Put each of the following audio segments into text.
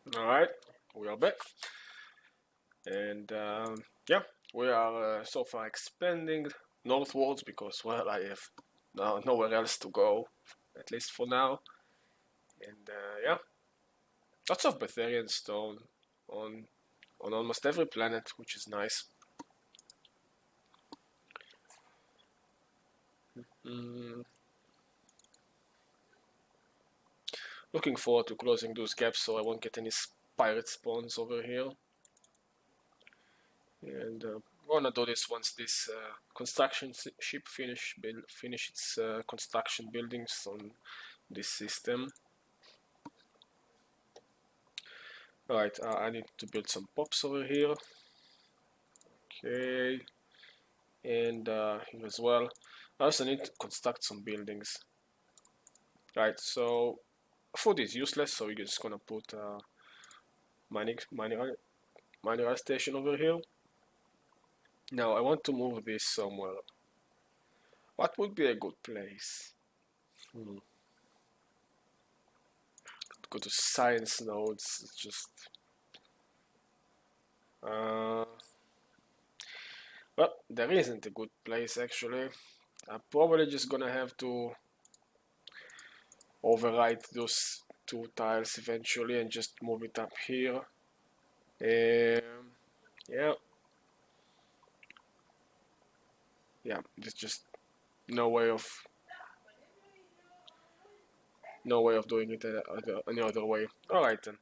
Alright, we are back. And yeah, we are so far expanding northwards because, well, I have now nowhere else to go, at least for now. And yeah, lots of Betharian stone on almost every planet, which is nice. Mm. Looking forward to closing those gaps so I won't get any pirate spawns over here. And gonna do this once this construction ship finish its construction buildings on this system. Alright, I need to build some pops over here. Okay, and here as well. I also need to construct some buildings. Right, so food is useless, so we're just gonna put mineral station over here. Now I want to move this somewhere. What would be a good place? Go to science nodes. It's just well, there isn't a good place actually. I'm probably just gonna have to overwrite those two tiles eventually and just move it up here. Yeah, there's just no way of doing it any other way. All right then.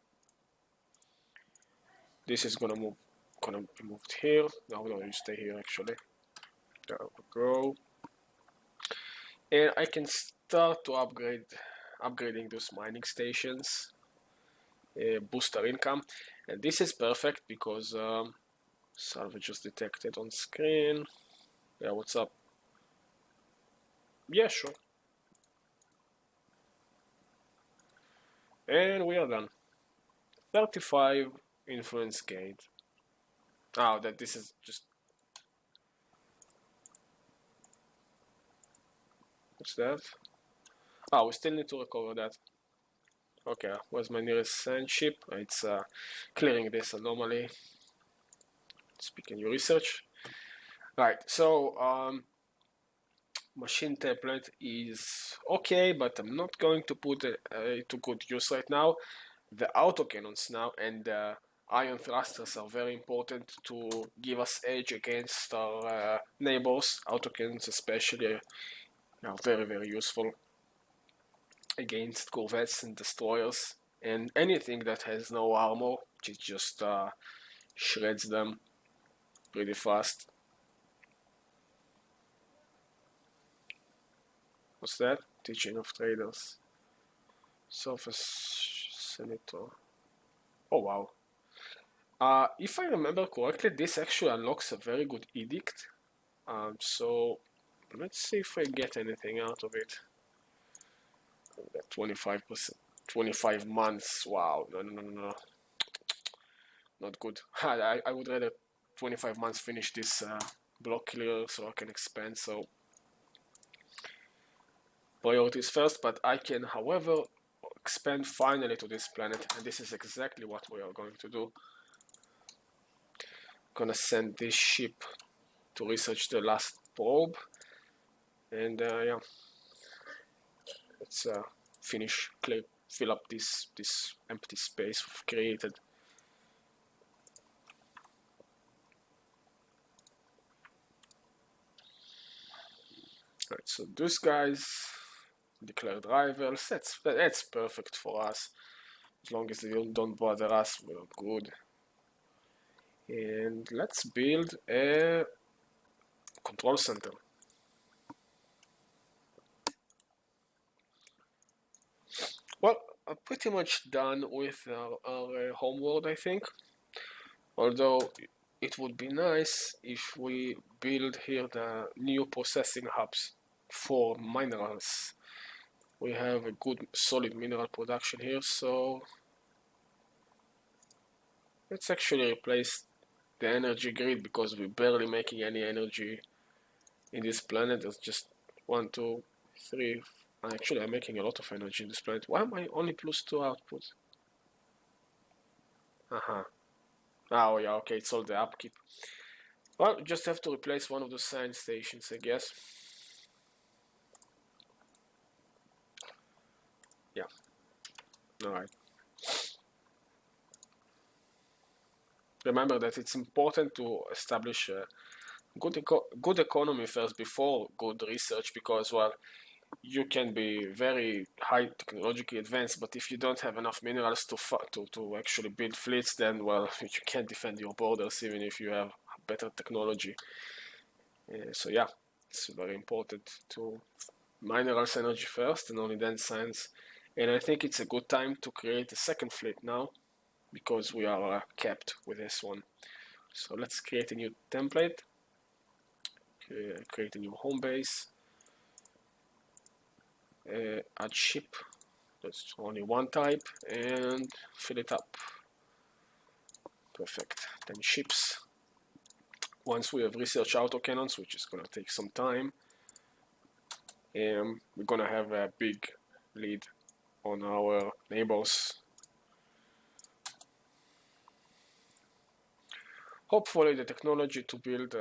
This is gonna be moved here. No, you stay here actually. There we go. And I can start to upgrading those mining stations. Boost our income, and this is perfect because salvage was detected on screen. Yeah, what's up? Yeah, sure. And we are done. 35 influence gained. Oh, that this is just... What's that? Oh, we still need to recover that. Okay, where's my nearest sand ship? It's clearing this anomaly. Speaking your research. Right, so machine template is okay, but I'm not going to put it to good use right now. The autocannons now and the ion thrusters are very important to give us edge against our neighbors. Autocannons especially are very useful against corvettes and destroyers and anything that has no armor, which just shreds them pretty fast. What's that? Teaching of traders. Surface senator. Oh wow. If I remember correctly, this actually unlocks a very good edict. So let's see if I get anything out of it. 25%, 25 months. Wow, no, not good. I would rather 25 months finish this block clear so I can expand. So priorities first, but I can, however, expand finally to this planet, and this is exactly what we are going to do. Gonna send this ship to research the last probe, and yeah, let's fill up this empty space we've created. Right, so those guys declared rivals. That's perfect for us. As long as they don't bother us, we're good. And let's build a control center. Well, I'm pretty much done with our homeworld, I think. Although it would be nice if we build here the new processing hubs for minerals. We have a good solid mineral production here, so let's actually replace the energy grid because we're barely making any energy in this planet. There's just 1, 2, 3. Actually, I'm making a lot of energy in this planet. Why am I only +2 output? Uh-huh. Oh yeah, okay, it's all the upkeep. Well, just have to replace one of the science stations, I guess. Yeah. Alright. Remember that it's important to establish a good economy first before good research, because, well, you can be very high technologically advanced, but if you don't have enough minerals to actually build fleets, then, well, you can't defend your borders even if you have better technology. So yeah, it's very important to minerals energy first and only then science. And I think it's a good time to create a second fleet now, because we are capped with this one. So let's create a new template, create a new home base, add ship, that's only one type, and fill it up. Perfect. 10 ships. Once we have research autocannons, which is going to take some time, we're going to have a big lead on our neighbors. Hopefully the technology to build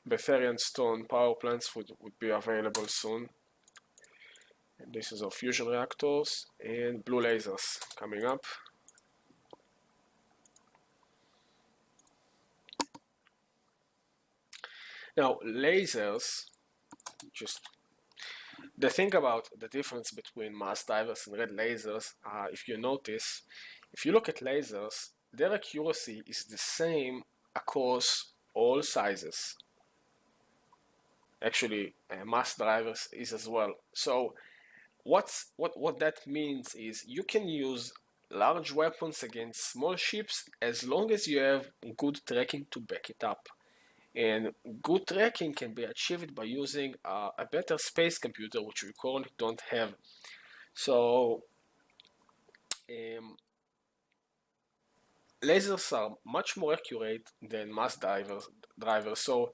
Betharian stone power plants would be available soon. And this is our fusion reactors and blue lasers coming up. Now lasers, just the thing about the difference between mass divers and red lasers, if you notice, if you look at lasers, their accuracy is the same across all sizes. Actually, mass divers is as well. So what that means is you can use large weapons against small ships as long as you have good tracking to back it up. And good tracking can be achieved by using a better space computer, which we currently don't have. So lasers are much more accurate than mass drivers. So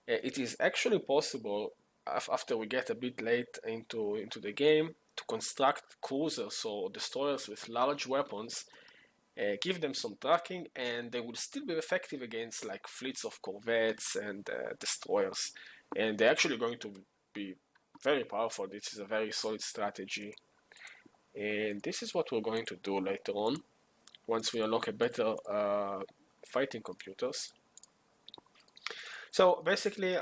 it is actually possible, after we get a bit late into the game, to construct cruisers or destroyers with large weapons, give them some tracking, and they will still be effective against like fleets of corvettes and destroyers. And they're actually going to be very powerful. This is a very solid strategy. And this is what we're going to do later on, once we unlock a better fighting computers. So basically,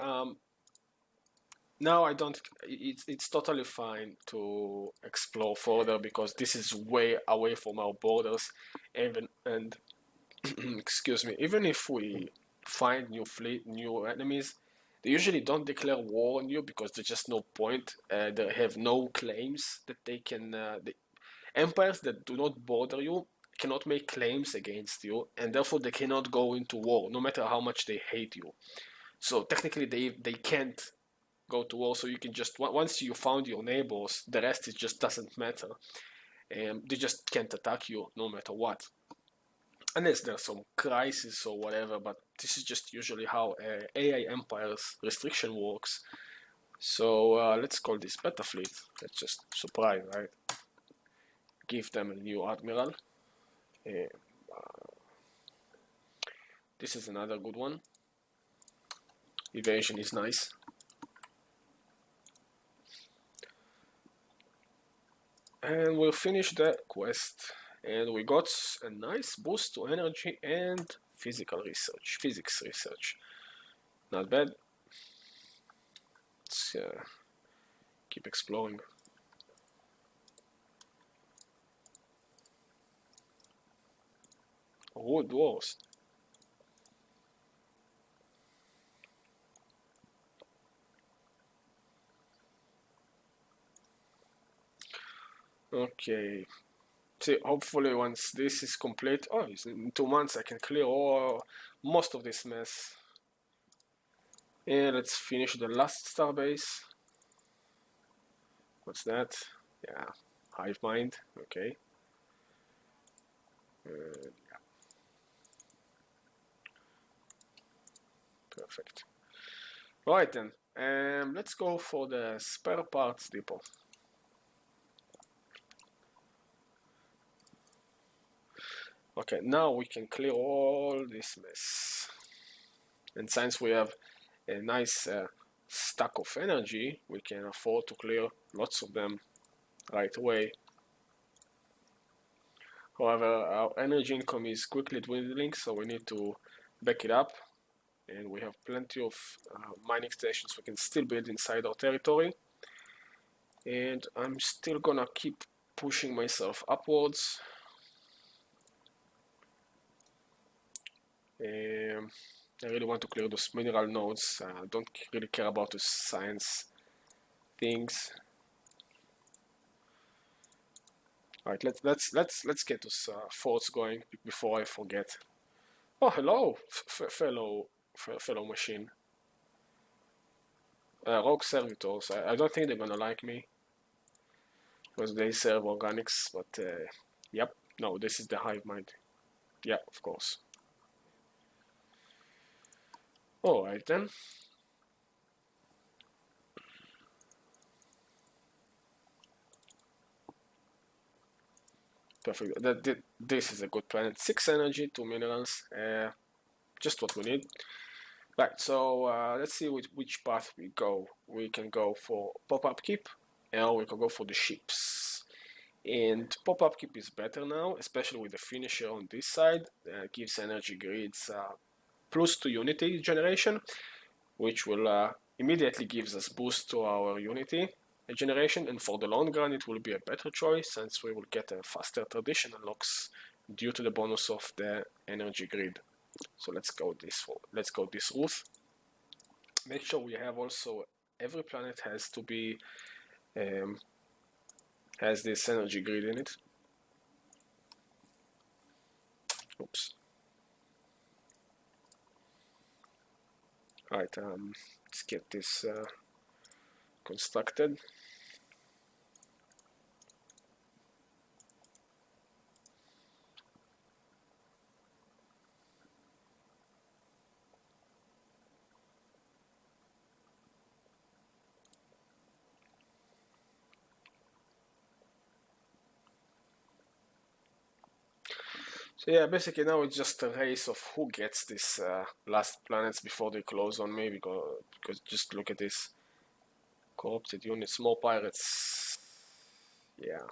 now I don't. It's totally fine to explore further, because this is way away from our borders, and excuse me. Even if we find new enemies, they usually don't declare war on you because there's just no point. They have no claims that they can. The empires that do not border you cannot make claims against you, and therefore they cannot go into war, no matter how much they hate you. So technically, they can't go to war. So you can just, once you found your neighbors, the rest it just doesn't matter. They just can't attack you no matter what, unless there's some crisis or whatever. But this is just usually how AI empires restriction works. So let's call this beta fleet. That's just surprise, right? Give them a new admiral. This is another good one. Evasion is nice. And we'll finish the quest. And we got a nice boost to energy and physics research. Not bad. Let's keep exploring. Oh, dwarves. Okay. See, hopefully once this is complete, in 2 months I can clear most of this mess. And let's finish the last starbase. What's that? Yeah, hive mind. Okay. Yeah. Perfect. Right then. Let's go for the spare parts depot. Okay, now we can clear all this mess. And since we have a nice stack of energy, we can afford to clear lots of them right away. However, our energy income is quickly dwindling, so we need to back it up. And we have plenty of mining stations we can still build inside our territory. And I'm still gonna keep pushing myself upwards. I really want to clear those mineral nodes. I don't really care about the science things. All right, let's get those forts going before I forget. Oh, hello, fellow machine. Rogue servitors. I don't think they're gonna like me because they serve organics. But yep, no, this is the hive mind. Yeah, of course. All right then. Perfect. This is a good planet. 6 energy, 2 minerals. Just what we need. Right, so let's see which path we go. We can go for pop-up keep, or we can go for the ships. And pop-up keep is better now, especially with the finisher on this side. Gives energy grids plus 2 unity generation, which will immediately gives us boost to our unity generation, and for the long run it will be a better choice since we will get a faster tradition unlocks due to the bonus of the energy grid. So let's go this route. Make sure we have also every planet has to be has this energy grid in it. Oops. Alright, let's get this constructed. So yeah, basically now it's just a race of who gets this last planets before they close on me, because just look at this. Corrupted units, more pirates. Yeah.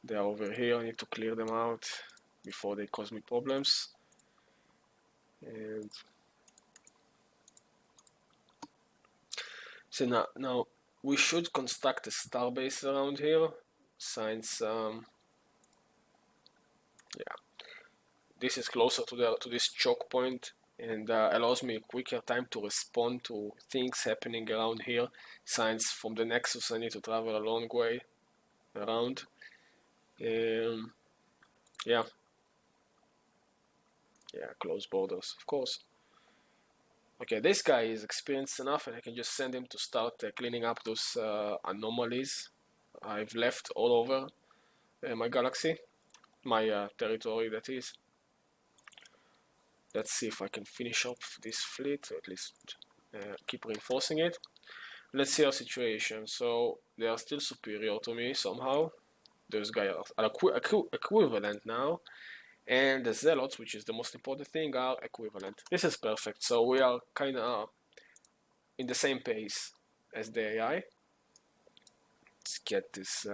They are over here, I need to clear them out before they cause me problems. And so now we should construct a starbase around here, since yeah, this is closer to this choke point and allows me a quicker time to respond to things happening around here. Since from the Nexus I need to travel a long way around. Yeah, close borders, of course. Okay, this guy is experienced enough and I can just send him to start cleaning up those anomalies I've left all over my galaxy, my territory that is. Let's see if I can finish up this fleet, or at least keep reinforcing it. Let's see our situation. So they are still superior to me somehow. Those guys are equivalent now. And the zealots, which is the most important thing, are equivalent. This is perfect. So we are kind of in the same pace as the AI. Let's get this.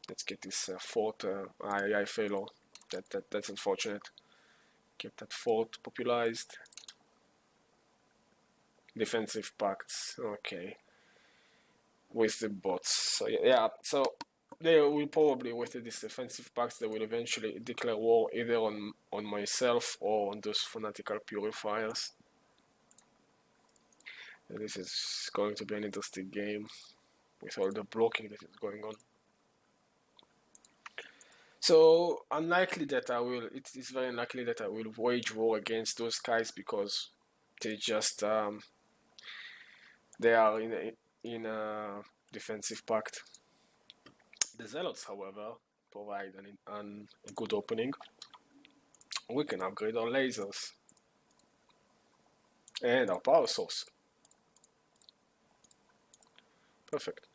Let's get this fort. AI failure. That's unfortunate. Get that fort popularized. Defensive pacts. Okay. With the bots. So yeah. So they will probably, with these defensive pacts, they will eventually declare war either on myself or on those fanatical purifiers. And this is going to be an interesting game with all the blocking that is going on. So unlikely that I will. It is very unlikely that I will wage war against those guys because they just they are in a defensive pact. The zealots, however, provide a good opening. We can upgrade our lasers and our power source. Perfect.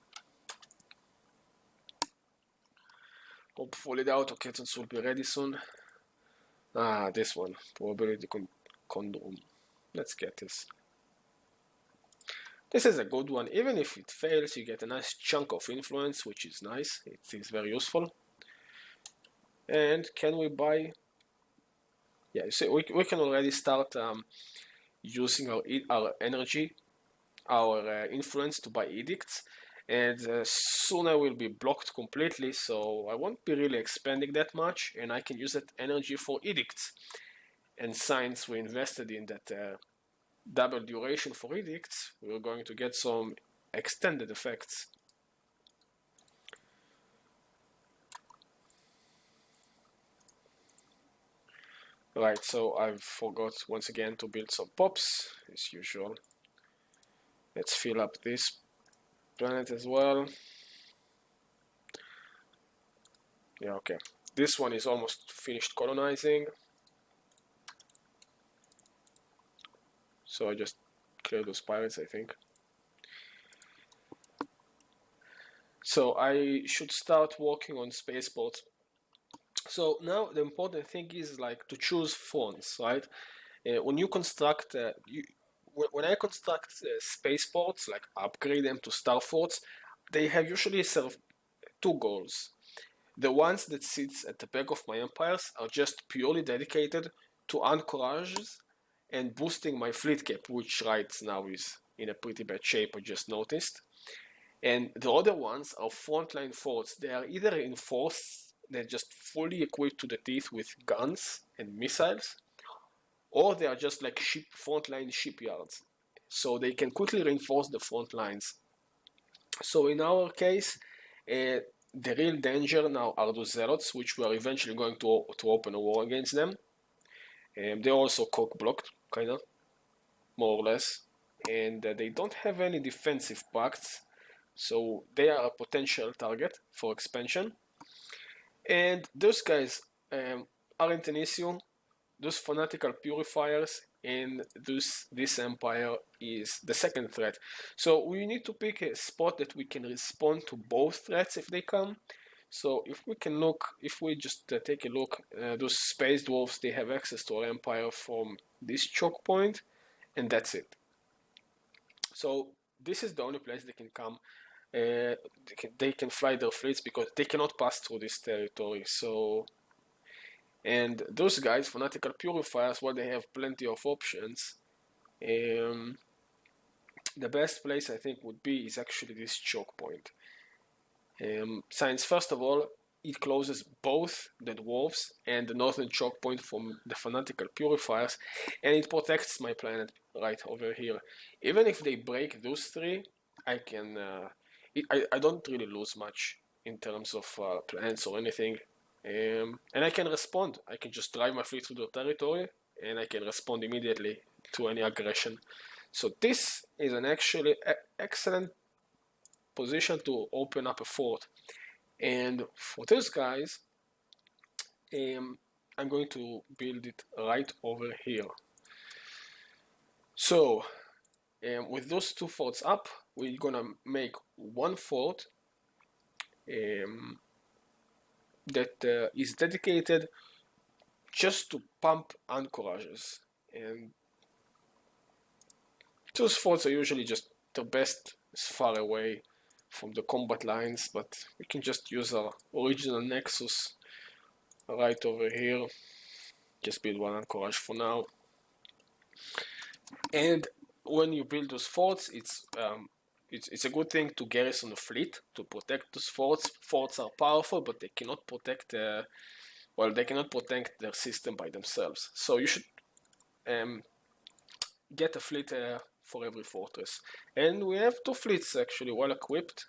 Hopefully the autocannons will be ready soon. Ah, this one, probability condom. Let's get this. This is a good one. Even if it fails, you get a nice chunk of influence, which is nice. It is very useful. And can we buy? Yeah, you see, we can already start using our energy, our influence to buy edicts. And soon I will be blocked completely, so I won't be really expanding that much, and I can use that energy for edicts. And since we invested in that double duration for edicts, we're going to get some extended effects. Right, so I forgot once again to build some pops, as usual. Let's fill up this planet as well. Yeah, okay. This one is almost finished colonizing. So I just clear those pirates, I think. So I should start working on spaceports. So now the important thing is like to choose fonts, right? When you construct, when I construct spaceports, like upgrade them to star forts, they have usually serve two goals. The ones that sits at the back of my empires are just purely dedicated to anchorages and boosting my fleet cap, which right now is in a pretty bad shape, I just noticed. And the other ones are frontline forts. They are either reinforced, they're just fully equipped to the teeth with guns and missiles, or they are just like frontline shipyards. So they can quickly reinforce the front lines. So in our case, the real danger now are those zealots, which we are eventually going to open a war against them. They're also cock-blocked, kind of, more or less. And they don't have any defensive pacts, so they are a potential target for expansion. And those guys aren't an issue. Those fanatical purifiers in this empire is the second threat. So we need to pick a spot that we can respond to both threats if they come. So if we just take a look, those space dwarfs, they have access to our empire from this choke point, and that's it. So this is the only place they can come. They can fly their fleets because they cannot pass through this territory. So, and those guys, fanatical purifiers, well, they have plenty of options. The best place I think would be is actually this choke point. Since first of all, it closes both the dwarves and the northern choke point from the fanatical purifiers, and it protects my planet right over here. Even if they break those three, I can. I don't really lose much in terms of plans or anything, and I can respond. I can just drive my fleet through the territory, and I can respond immediately to any aggression. So this is an actually excellent position to open up a fort. And for those guys, I'm going to build it right over here. So with those two forts up, we're gonna make one fort that is dedicated just to pump anchorages. And those forts are usually just the best as far away from the combat lines, but we can just use our original nexus right over here. Just build one anchorage for now. And when you build those forts, it's a good thing to garrison a fleet to protect those forts. Forts are powerful, but they cannot protect they cannot protect their system by themselves. So you should get a fleet for every fortress. And we have two fleets actually well equipped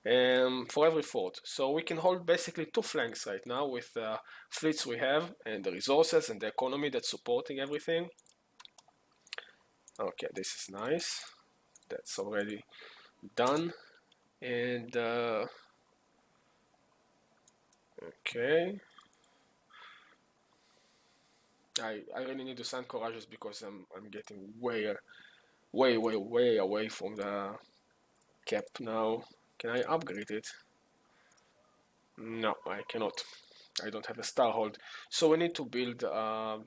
for every fort. So we can hold basically two flanks right now with the fleets we have and the resources and the economy that's supporting everything. Okay, this is nice. That's already done. And okay. I really need to send courageous because I'm getting way away from the cap now. Can I upgrade it? No, I cannot. I don't have a star hold. So we need to build a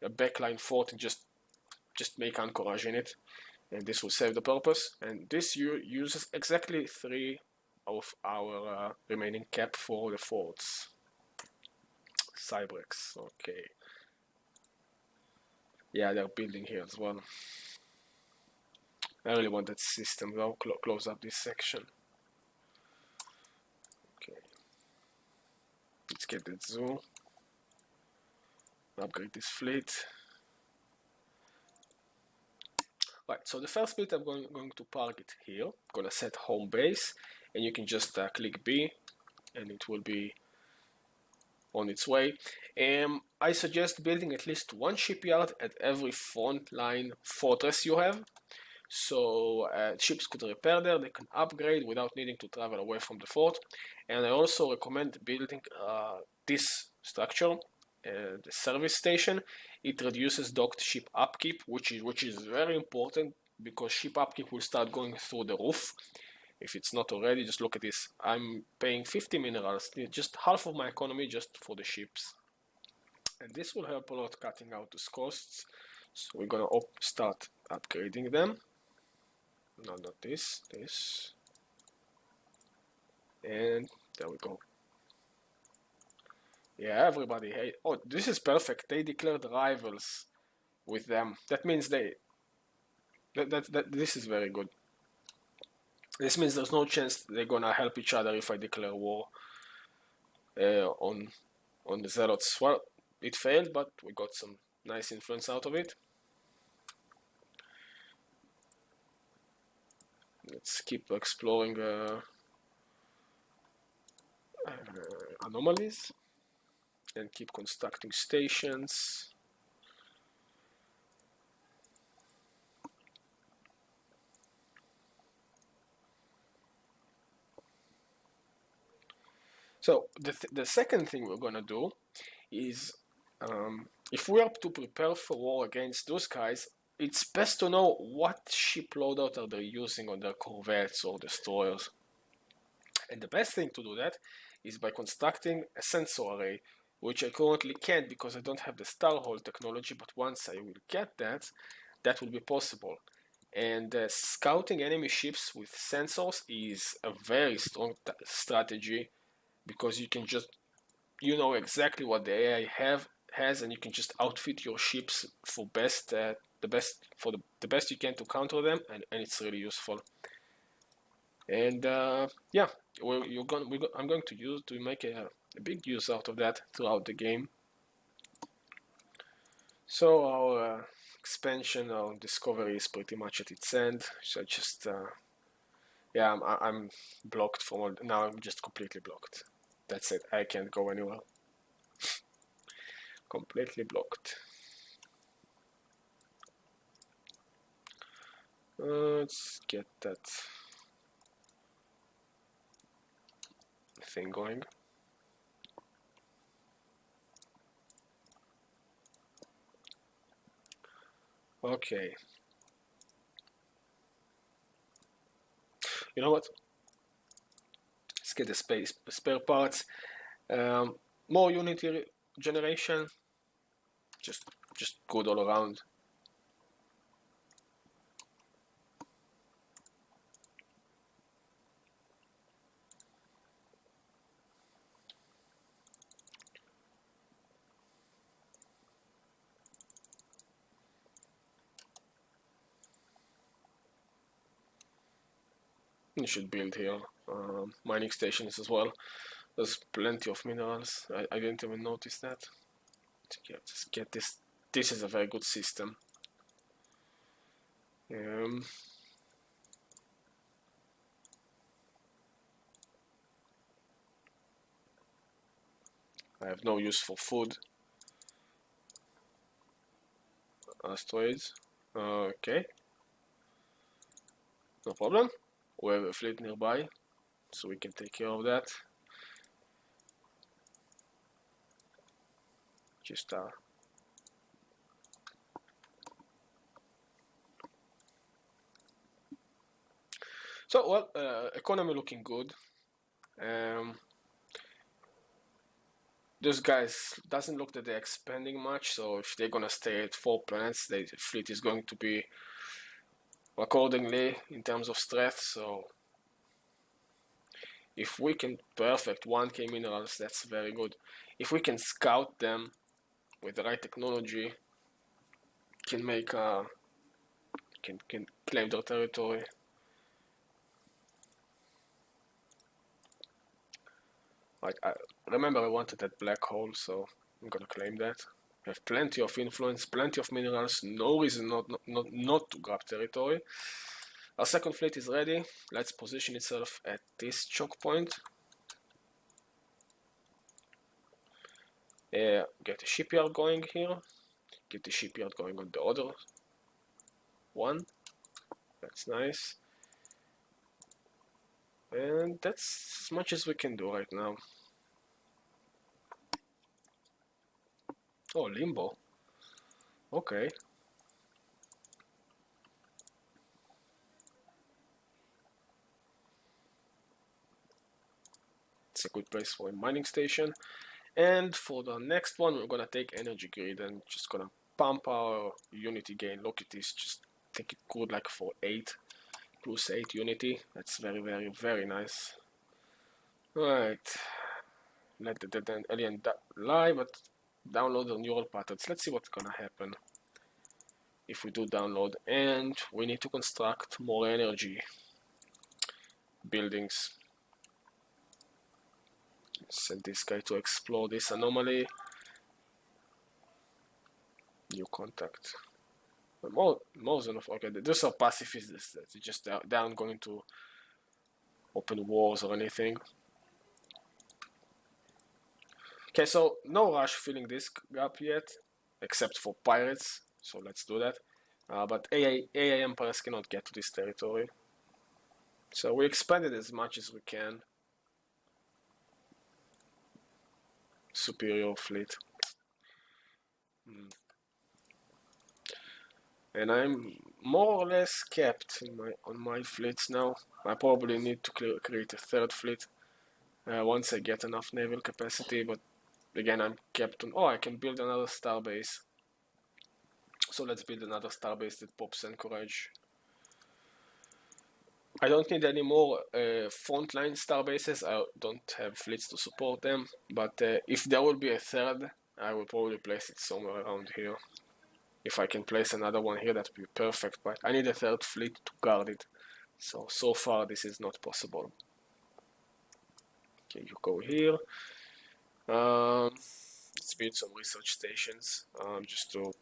backline fort and just make anchorage in it, and this will save the purpose. And this uses exactly 3 of our remaining cap for the forts. Cybrex, okay. Yeah, they're building here as well. I really want that system though. Close up this section. Okay. Let's get that zoo. Upgrade this fleet. Right, so the first fleet I'm going to park it here. I'm gonna set home base, and you can just click B, and it will be on its way. I suggest building at least 1 shipyard at every frontline fortress you have. So ships could repair there, they can upgrade without needing to travel away from the fort. And I also recommend building this structure, the service station. It reduces docked ship upkeep, which is very important because ship upkeep will start going through the roof. If it's not already, just look at this. I'm paying 50 minerals, just half of my economy just for the ships. And this will help a lot cutting out those costs. So we're gonna start upgrading them. No, not this, this. And there we go. Yeah, everybody, hey, oh, this is perfect. They declared rivals with them. That means this is very good. This means there's no chance they're gonna help each other if I declare war on the Zealots. Well, it failed, but we got some nice influence out of it. Let's keep exploring anomalies and keep constructing stations. So the second thing we're gonna do is if we are to prepare for war against those guys, it's best to know what ship loadout are they using on their corvettes or destroyers. And the best thing to do that is by constructing a sensor array, which I currently can't because I don't have the Starhold technology, but once I will get that, that will be possible. And scouting enemy ships with sensors is a very strong strategy because you can just, you know exactly what the AI has, and you can just outfit your ships for the best you can to counter them, and it's really useful. And yeah, I'm going to make a big use out of that throughout the game. So our expansion, our discovery is pretty much at its end. So just yeah, I'm blocked from all, now. I'm just completely blocked. That's it. I can't go anywhere. Completely blocked. Let's get that thing going. Okay. You know what? Let's get the spare parts. More unity generation. Just good all around. You should build here mining stations as well. There's plenty of minerals. I didn't even notice that. Just get this. This is a very good system. I have no use for food. Asteroids. Okay. No problem. We have a fleet nearby, so we can take care of that. Just so well, economy looking good. those guys doesn't look that they're expanding much, so if they're gonna stay at 4 planets, the fleet is going to be accordingly in terms of strength. So if we can perfect 1k minerals, that's very good. If we can scout them with the right technology, can make can claim their territory. Like, remember I wanted that black hole, so I'm gonna claim that. I have plenty of influence, plenty of minerals, no reason not to grab territory. Our second fleet is ready. Let's position itself at this choke point. Get a shipyard going here. Get the shipyard going on the other one. That's nice. And that's as much as we can do right now. Oh, limbo. Okay. It's a good place for a mining station. And for the next one, we're gonna take energy grid and just gonna pump our unity gain. Look at this, just take it good like for 8 plus 8 unity. That's very nice. Alright. Let the dead end alien lie, but download the neural patterns. Let's see what's gonna happen if we do download. And we need to construct more energy buildings. Send this guy to explore this anomaly. New contact. More than enough. Okay, those are pacifists. That's just they aren't going to open wars or anything. Okay, so no rush filling this gap yet, except for pirates. So let's do that. But AI empires cannot get to this territory. So we expanded as much as we can. Superior fleet. And I'm more or less capped on my fleets now. I probably need to create a third fleet once I get enough naval capacity, but again I'm capped on. Oh, I can build another starbase. So let's build another starbase that pops Anchorage. I don't need any more frontline starbases. I don't have fleets to support them, but if there will be a third, I will probably place it somewhere around here. If I can place another one here, that would be perfect, but I need a third fleet to guard it. So far this is not possible. Okay, you go here. Let's build some research stations, just to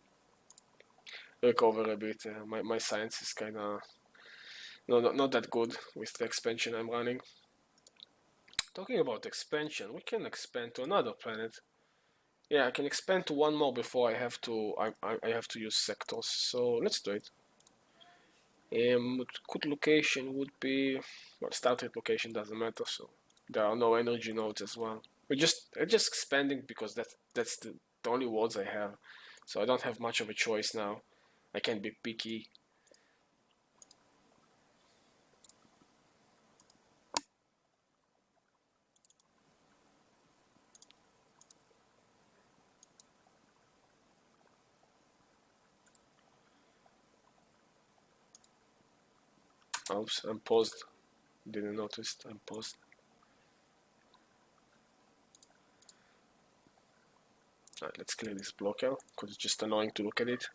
recover a bit. My science is kinda not that good with the expansion I'm running. Talking about expansion, we can expand to another planet. Yeah, I can expand to one more before I have to use sectors. So let's do it. Good location would be, well, started location doesn't matter, so there are no energy nodes as well. I'm just expanding because that's the only worlds I have, so I don't have much of a choice now. I can't be picky. Oops, I'm paused. Didn't notice I'm paused. Alright, let's clear this block out because it's just annoying to look at it.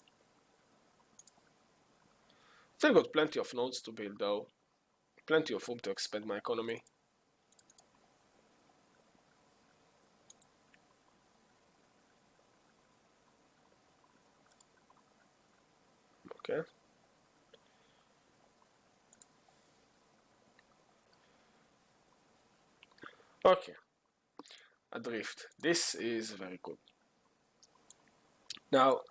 Still got plenty of nodes to build though. Plenty of room to expand my economy. Okay. Okay. Adrift. This is very good. Now,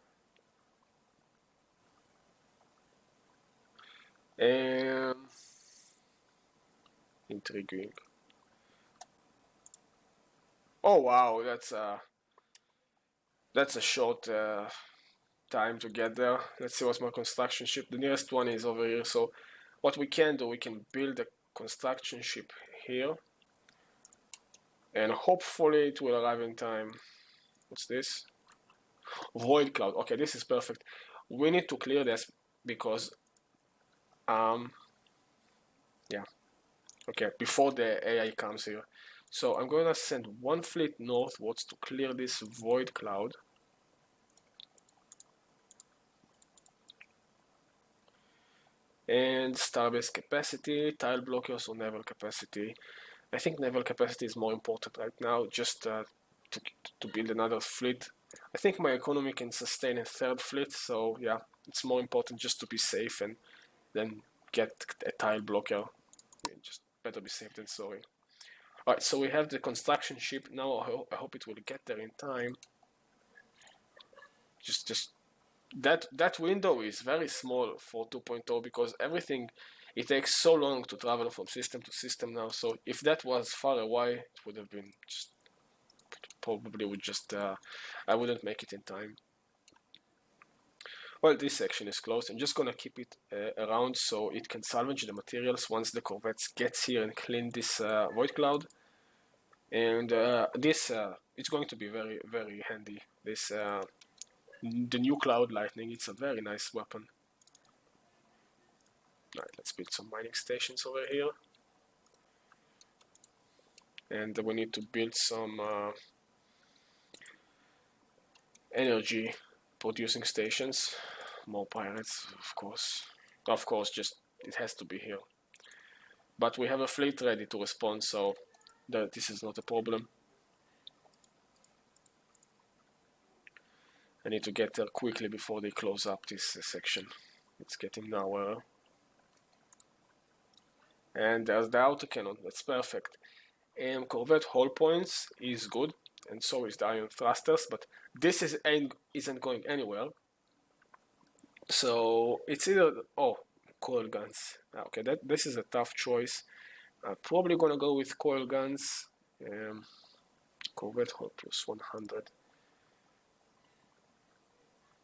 intriguing. Oh wow, that's a short time to get there. Let's see what's my construction ship. The nearest one is over here. So what we can do, we can build a construction ship here. and hopefully it will arrive in time. What's this? Void cloud. Okay, this is perfect. We need to clear this because yeah, okay, before the AI comes here. So I'm going to send one fleet northwards to clear this void cloud. And starbase capacity, tile blockers, or naval capacity. I think naval capacity is more important right now, just to build another fleet. I think my economy can sustain a third fleet, so yeah, it's more important just to be safe and then get a tile blocker. Just better be safe than sorry. Alright, so we have the construction ship. Now I hope it will get there in time. Just that window is very small for 2.0 because everything, it takes so long to travel from system to system now. So if that was far away, it would have been just probably would just I wouldn't make it in time. Well, this section is closed. I'm just gonna keep it around so it can salvage the materials once the corvettes gets here and clean this void cloud. And this it's going to be very, very handy. This the new cloud lightning, it's a very nice weapon. Alright, let's build some mining stations over here. And we need to build some energy producing stations. More pirates, of course. Of course, just it has to be here. But we have a fleet ready to respond, so this is not a problem. I need to get there quickly before they close up this section. It's getting nowhere. And there's the autocannon, that's perfect. And corvette hull points is good, and so is the iron thrusters, but this isn't going anywhere. So it's either, oh, coil guns. Okay, this is a tough choice. I'm probably gonna go with coil guns. Corvette hull plus 100.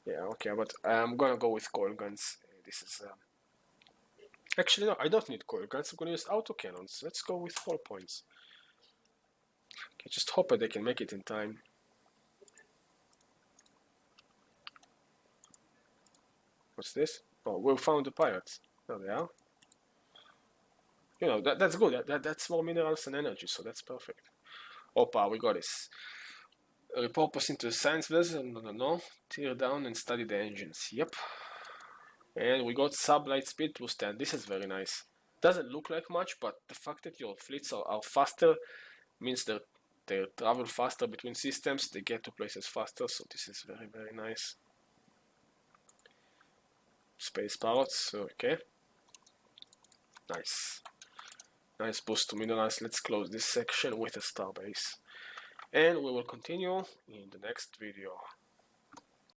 Yeah, okay, but I'm gonna go with coil guns. This is actually no, I don't need coil guns. I'm gonna use autocannons. Let's go with 4 points. Okay, just hope that they can make it in time. What's this? Oh, we found the pirates. There they are. You know, that's good. That's more minerals and energy, so that's perfect. Opa, we got this. Repurpose into a science vessel. No. Tear down and study the engines. Yep. And we got sublight speed plus 10. This is very nice. Doesn't look like much, but the fact that your fleets are faster means that they travel faster between systems, they get to places faster, so this is very, very nice. Space parrots, okay. Nice. Nice boost to minerals. Let's close this section with a starbase. And we will continue in the next video.